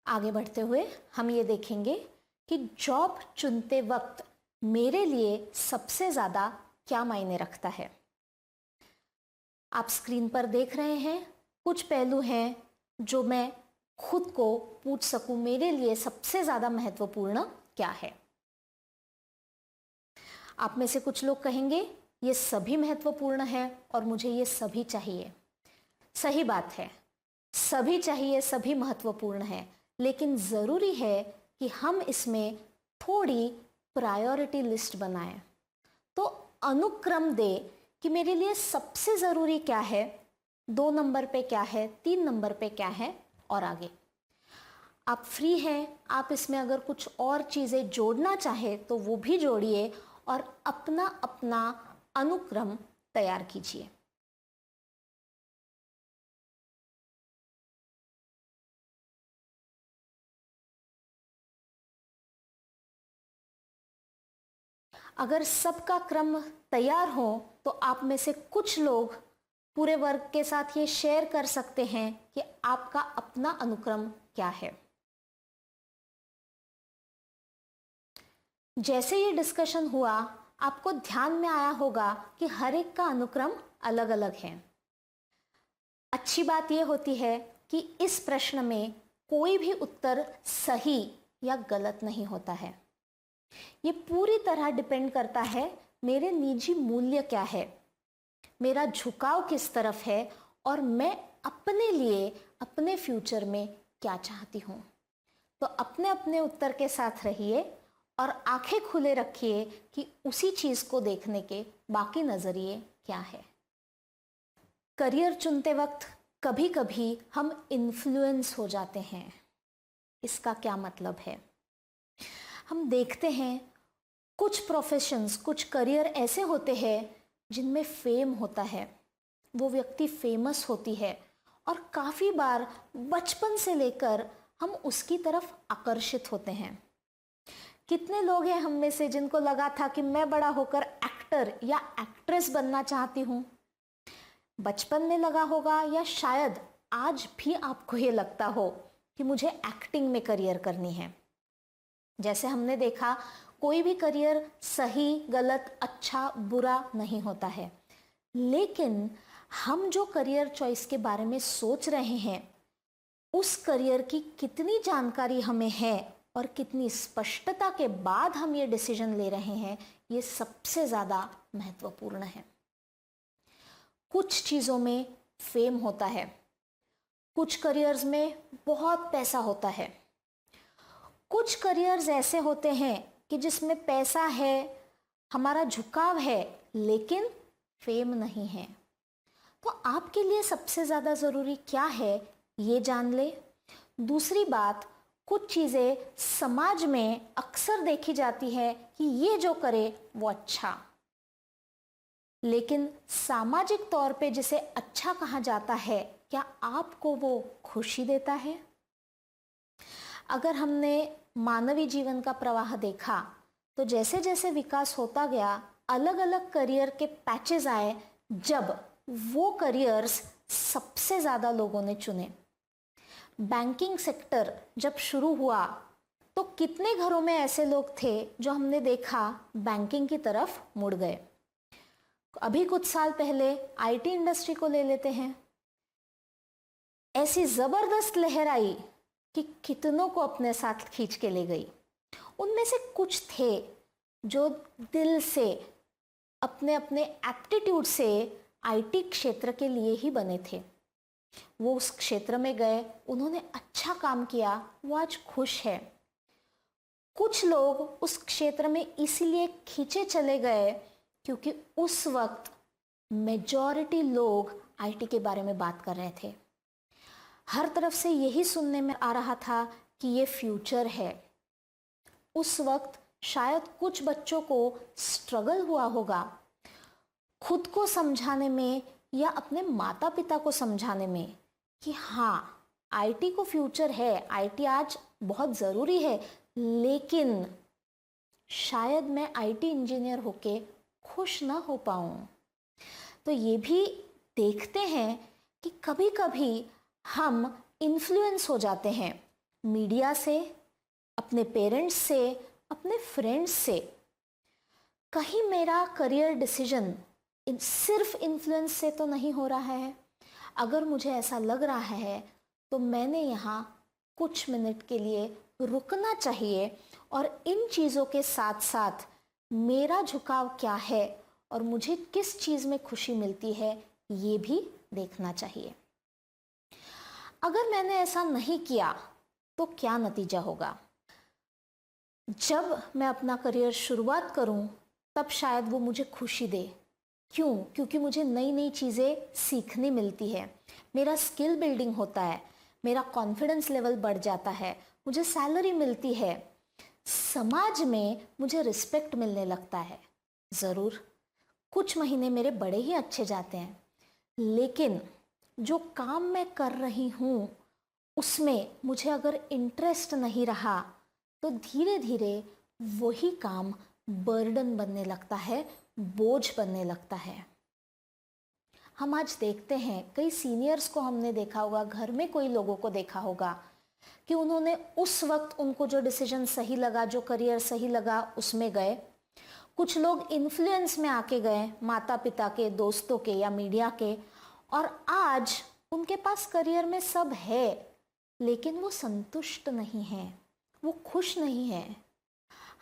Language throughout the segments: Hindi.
आगे बढ़ते हुए हम ये देखेंगे कि जॉब चुनते वक्त मेरे लिए सबसे ज़्यादा क्या मायने रखता है। आप स्क्रीन पर देख रहे हैं कुछ पहलू हैं जो मैं खुद को पूछ सकूं मेरे लिए सबसे ज़्यादा महत्वपूर्ण क्या है। आप में से कुछ लोग कहेंगे ये सभी महत्वपूर्ण है और मुझे ये सभी चाहिए। सही बात है, सभी चाहिए, सभी महत्वपूर्ण है, लेकिन ज़रूरी है कि हम इसमें थोड़ी प्रायोरिटी लिस्ट बनाएं। तो अनुक्रम दे कि मेरे लिए सबसे ज़रूरी क्या है, 2 नंबर पे क्या है, 3 नंबर पे क्या है और आगे। आप फ्री हैं, आप इसमें अगर कुछ और चीज़ें जोड़ना चाहे तो वो भी जोड़िए और अपना अपना अनुक्रम तैयार कीजिए। अगर सबका क्रम तैयार हो तो आप में से कुछ लोग पूरे वर्ग के साथ ये शेयर कर सकते हैं कि आपका अपना अनुक्रम क्या है। जैसे ये डिस्कशन हुआ आपको ध्यान में आया होगा कि हर एक का अनुक्रम अलग अलग है। अच्छी बात यह होती है कि इस प्रश्न में कोई भी उत्तर सही या गलत नहीं होता है। ये पूरी तरह डिपेंड करता है मेरे निजी मूल्य क्या है, मेरा झुकाव किस तरफ है और मैं अपने लिए अपने फ्यूचर में क्या चाहती हूँ। तो अपने अपने उत्तर के साथ रहिए और आंखें खुले रखिए कि उसी चीज़ को देखने के बाकी नज़रिए क्या है। करियर चुनते वक्त कभी कभी हम इन्फ्लुएंस हो जाते हैं। इसका क्या मतलब है? हम देखते हैं कुछ प्रोफेशंस, कुछ करियर ऐसे होते हैं जिनमें फेम होता है, वो व्यक्ति फेमस होती है और काफ़ी बार बचपन से लेकर हम उसकी तरफ आकर्षित होते हैं। कितने लोग हैं हम में से जिनको लगा था कि मैं बड़ा होकर एक्टर या एक्ट्रेस बनना चाहती हूँ? बचपन में लगा होगा या शायद आज भी आपको ये लगता हो कि मुझे एक्टिंग में करियर करनी है। जैसे हमने देखा कोई भी करियर सही गलत अच्छा बुरा नहीं होता है, लेकिन हम जो करियर चॉइस के बारे में सोच रहे हैं उस करियर की कितनी जानकारी हमें है और कितनी स्पष्टता के बाद हम ये डिसीजन ले रहे हैं, ये सबसे ज़्यादा महत्वपूर्ण है। कुछ चीज़ों में फेम होता है, कुछ करियर्स में बहुत पैसा होता है, कुछ करियर्स ऐसे होते हैं कि जिसमें पैसा है, हमारा झुकाव है, लेकिन फेम नहीं है। तो आपके लिए सबसे ज़्यादा ज़रूरी क्या है ये जान ले। दूसरी बात, कुछ चीज़ें समाज में अक्सर देखी जाती है कि ये जो करे वो अच्छा, लेकिन सामाजिक तौर पे जिसे अच्छा कहा जाता है क्या आपको वो खुशी देता है? अगर हमने मानवीय जीवन का प्रवाह देखा तो जैसे जैसे विकास होता गया अलग अलग करियर के पैचेस आए, जब वो करियर्स सबसे ज़्यादा लोगों ने चुने। बैंकिंग सेक्टर जब शुरू हुआ तो कितने घरों में ऐसे लोग थे जो हमने देखा बैंकिंग की तरफ मुड़ गए। अभी कुछ साल पहले आईटी इंडस्ट्री को ले लेते हैं, ऐसी ज़बरदस्त लहर आई कि कितनों को अपने साथ खींच के ले गई। उनमें से कुछ थे जो दिल से अपने अपने एप्टीट्यूड से आईटी क्षेत्र के लिए ही बने थे। वो उस क्षेत्र में गए, उन्होंने अच्छा काम किया, वो आज खुश है। कुछ लोग उस क्षेत्र में इसीलिए खींचे चले गए क्योंकि उस वक्त मेजॉरिटी लोग आईटी के बारे में बात कर रहे थे। हर तरफ से यही सुनने में आ रहा था कि ये फ्यूचर है। उस वक्त शायद कुछ बच्चों को स्ट्रगल हुआ होगा खुद को समझाने में या अपने माता पिता को समझाने में कि हाँ आईटी को फ्यूचर है, आईटी आज बहुत ज़रूरी है, लेकिन शायद मैं आईटी इंजीनियर होके खुश ना हो पाऊँ। तो ये भी देखते हैं कि कभी कभी हम इन्फ्लुएंस हो जाते हैं मीडिया से, अपने पेरेंट्स से, अपने फ्रेंड्स से। कहीं मेरा करियर डिसीजन सिर्फ इन्फ्लुएंस से तो नहीं हो रहा है। अगर मुझे ऐसा लग रहा है तो मैंने यहाँ कुछ मिनट के लिए रुकना चाहिए और इन चीज़ों के साथ साथ मेरा झुकाव क्या है और मुझे किस चीज़ में खुशी मिलती है ये भी देखना चाहिए। अगर मैंने ऐसा नहीं किया तो क्या नतीजा होगा? जब मैं अपना करियर शुरुआत करूं तब शायद वो मुझे खुशी दे। क्यों? क्योंकि मुझे नई नई चीज़ें सीखने मिलती है, मेरा स्किल बिल्डिंग होता है, मेरा कॉन्फिडेंस लेवल बढ़ जाता है, मुझे सैलरी मिलती है, समाज में मुझे रिस्पेक्ट मिलने लगता है। ज़रूर कुछ महीने मेरे बड़े ही अच्छे जाते हैं, लेकिन जो काम मैं कर रही हूँ उसमें मुझे अगर इंटरेस्ट नहीं रहा तो धीरे धीरे वही काम बर्डन बनने लगता है, बोझ बनने लगता है। हम आज देखते हैं कई सीनियर्स को हमने देखा होगा, घर में कोई लोगों को देखा होगा कि उन्होंने उस वक्त उनको जो डिसीजन सही लगा, जो करियर सही लगा उसमें गए। कुछ लोग इन्फ्लुएंस में आके गए, माता पिता के, दोस्तों के या मीडिया के, और आज उनके पास करियर में सब है लेकिन वो संतुष्ट नहीं है, वो खुश नहीं है।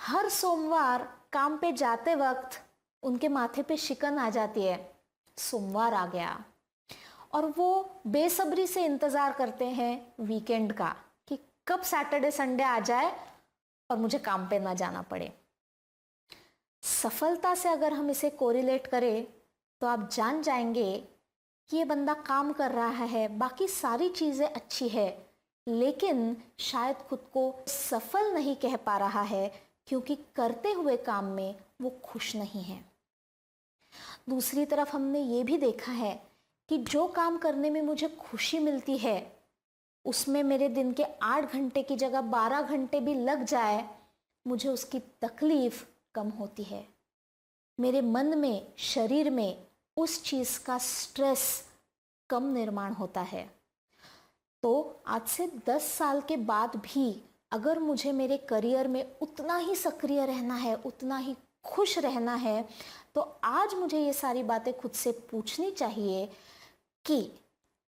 हर सोमवार काम पे जाते वक्त उनके माथे पे शिकन आ जाती है, सोमवार आ गया, और वो बेसब्री से इंतज़ार करते हैं वीकेंड का कि कब सैटरडे संडे आ जाए और मुझे काम पे ना जाना पड़े। सफलता से अगर हम इसे कोरिलेट करें तो आप जान जाएंगे कि ये बंदा काम कर रहा है, बाकी सारी चीज़ें अच्छी है, लेकिन शायद खुद को सफल नहीं कह पा रहा है क्योंकि करते हुए काम में वो खुश नहीं है। दूसरी तरफ हमने ये भी देखा है कि जो काम करने में मुझे खुशी मिलती है उसमें मेरे दिन के 8 घंटे की जगह 12 घंटे भी लग जाए, मुझे उसकी तकलीफ कम होती है। मेरे मन में, शरीर में उस चीज़ का स्ट्रेस कम निर्माण होता है। तो आज से 10 साल के बाद भी अगर मुझे मेरे करियर में उतना ही सक्रिय रहना है, उतना ही खुश रहना है, तो आज मुझे ये सारी बातें खुद से पूछनी चाहिए कि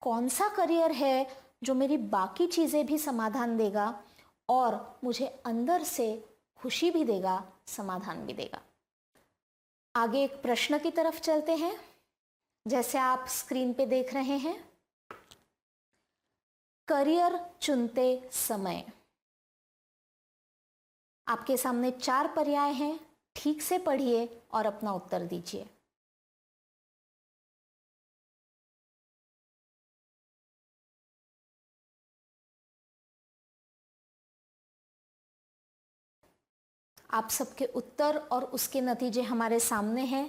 कौन सा करियर है जो मेरी बाकी चीज़ें भी समाधान देगा और मुझे अंदर से खुशी भी देगा, समाधान भी देगा। आगे एक प्रश्न की तरफ चलते हैं, जैसे आप स्क्रीन पे देख रहे हैं। करियर चुनते समय आपके सामने 4 पर्याय हैं, ठीक से पढ़िए और अपना उत्तर दीजिए। आप सबके उत्तर और उसके नतीजे हमारे सामने हैं।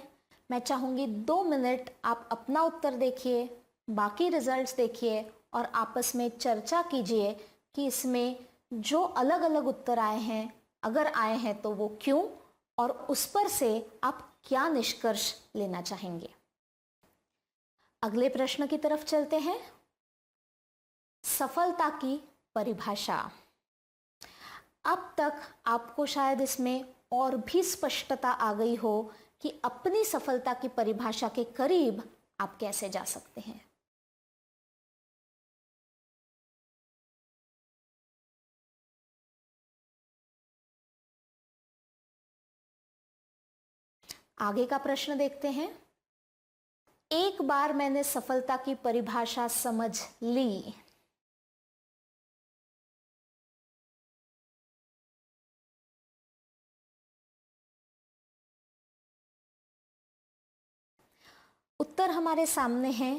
मैं चाहूंगी 2 मिनट आप अपना उत्तर देखिए, बाकी रिजल्ट्स देखिए और आपस में चर्चा कीजिए कि इसमें जो अलग अलग उत्तर आए हैं, अगर आए हैं तो वो क्यों, और उस पर से आप क्या निष्कर्ष लेना चाहेंगे। अगले प्रश्न की तरफ चलते हैं। सफलता की परिभाषा। अब तक आपको शायद इसमें और भी स्पष्टता आ गई हो कि अपनी सफलता की परिभाषा के करीब आप कैसे जा सकते हैं। आगे का प्रश्न देखते हैं। एक बार मैंने सफलता की परिभाषा समझ ली, उत्तर हमारे सामने है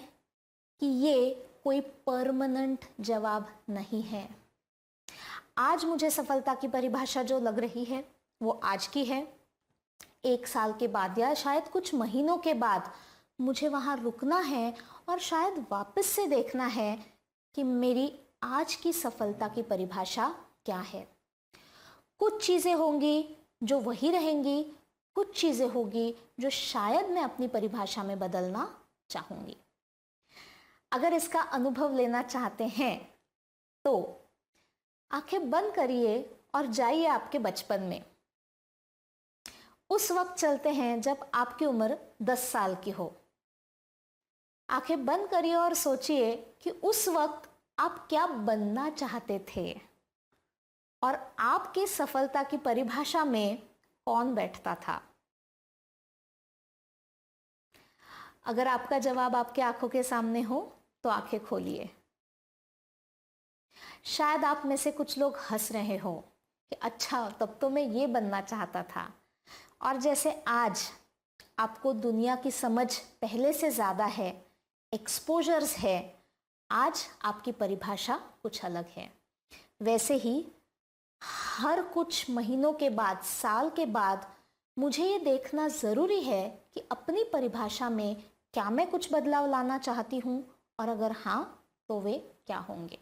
कि ये कोई परमानेंट जवाब नहीं है। आज मुझे सफलता की परिभाषा जो लग रही है वो आज की है। 1 साल के बाद या शायद कुछ महीनों के बाद मुझे वहाँ रुकना है और शायद वापस से देखना है कि मेरी आज की सफलता की परिभाषा क्या है। कुछ चीज़ें होंगी जो वही रहेंगी, कुछ चीज़ें होगी जो शायद मैं अपनी परिभाषा में बदलना चाहूँगी। अगर इसका अनुभव लेना चाहते हैं तो आंखें बंद करिए और जाइए आपके बचपन में। उस वक्त चलते हैं जब आपकी उम्र 10 साल की हो। आंखें बंद करिए और सोचिए कि उस वक्त आप क्या बनना चाहते थे और आपकी सफलता की परिभाषा में कौन बैठता था। अगर आपका जवाब आपके आंखों के सामने हो तो आंखें खोलिए। शायद आप में से कुछ लोग हंस रहे हो कि अच्छा, तब तो मैं ये बनना चाहता था। और जैसे आज आपको दुनिया की समझ पहले से ज़्यादा है, एक्सपोजर्स है, आज आपकी परिभाषा कुछ अलग है। वैसे ही हर कुछ महीनों के बाद, साल के बाद मुझे ये देखना ज़रूरी है कि अपनी परिभाषा में क्या मैं कुछ बदलाव लाना चाहती हूँ, और अगर हाँ तो वे क्या होंगे।